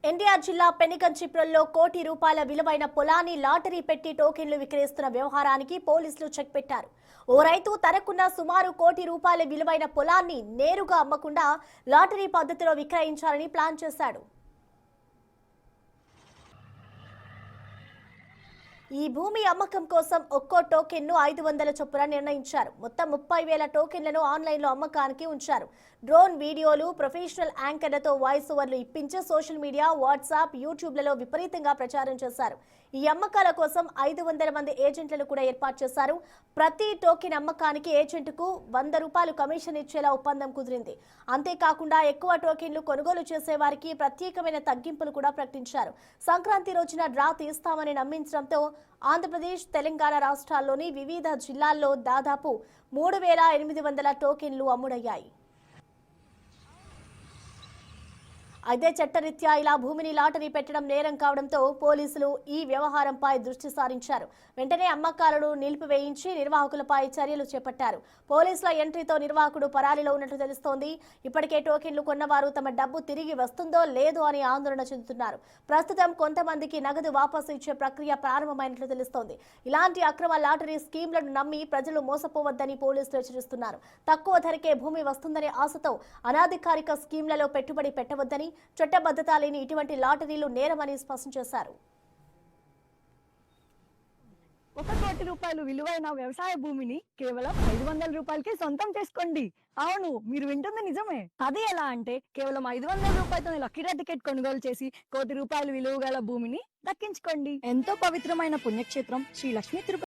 ఎన్టీఆర్ జిల్లా పెనికంచిప్రంలో కోటి రూపాయల విలువైన పొలాన్ని లాటరీ పెట్టి టోకెన్లు విక్రయిస్తున్న వ్యవహారానికి పోలీసులు చెక్ పెట్టారు. ఓ రైతు తనకున్న సుమారు కోటి రూపాయల విలువైన పొలాన్ని నేరుగా అమ్మకుండా లాటరీ పద్ధతిలో విక్రయించాలని ప్లాన్ చేశాడు. ఈ భూమి అమ్మకం కోసం ఒక్కో టోకెన్ను 500 చొప్పున నిర్ణయించారు. మొత్తం 30,000 టోకెన్లను ఆన్లైన్లో అమ్మకానికి ఉంచారు. డ్రోన్ వీడియోలు, ప్రొఫెషనల్ యాంకర్లతో వాయిస్ ఓవర్లు ఇప్పించి సోషల్ మీడియా, వాట్సాప్, యూట్యూబ్లలో విపరీతంగా ప్రచారం చేశారు. ఈ అమ్మకాల కోసం 500 మంది ఏజెంట్లను కూడా ఏర్పాటు చేశారు. ప్రతి టోకెన్ అమ్మకానికి ఏజెంట్కు 100 రూపాయలు కమిషన్ ఇచ్చేలా ఒప్పందం కుదిరింది. అంతేకాకుండా ఎక్కువ టోకెన్లు కొనుగోలు చేసే వారికి ప్రత్యేకమైన తగ్గింపులు కూడా ప్రకటించారు. సంక్రాంతి రోజున డ్రా తీస్తామని నమ్మించడంతో ఆంధ్రప్రదేశ్, తెలంగాణ రాష్ట్రాల్లోని వివిధ జిల్లాల్లో దాదాపు 3,800 టోకెన్లు అమ్ముడయ్యాయి. అయితే చట్టరీత్యా ఇలా భూమిని లాటరీ పెట్టడం నేరం కావడంతో పోలీసులు ఈ వ్యవహారంపై దృష్టి సారించారు. వెంటనే అమ్మకాలను నిలిపివేయించి నిర్వాహకులపై చర్యలు చేపట్టారు. పోలీసుల ఎంట్రీతో నిర్వాహకుడు పరారీలో ఉన్నట్లు తెలుస్తోంది. ఇప్పటికే టోకెన్లు కొన్నవారు తమ డబ్బు తిరిగి వస్తుందో లేదో అని ఆందోళన చెందుతున్నారు. ప్రస్తుతం కొంతమందికి నగదు వాపసు ఇచ్చే ప్రక్రియ ప్రారంభమైనట్లు తెలుస్తోంది. ఇలాంటి అక్రమ లాటరీ స్కీమ్లను నమ్మి ప్రజలు మోసపోవద్దని పోలీసులు హెచ్చరిస్తున్నారు. తక్కువ ధరకే భూమి వస్తుందనే ఆశతో అనాధికారిక స్కీమ్లలో పెట్టుబడి పెట్టవద్దని, చట్టబద్ధత లేని ఇటువంటి లాటరీలు నేరమని స్పష్టం చేశారు. 1 కోటి రూపాయలు విలువైన వ్యవసాయ భూమిని కేవలం 500 రూపాయలకి సొంతం చేసుకోండి. అవును, మీరు వింటుంది నిజమే. అది ఎలా అంటే కేవలం 500 రూపాయలతో లక్కీ డ్రా టికెట్ కొనుగోలు చేసి 1 కోటి రూపాయలు విలువ గల భూమిని దక్కించుకోండి. ఎంతో పవిత్రమైన పుణ్యక్షేత్రం శ్రీ లక్ష్మీ తిరుపతి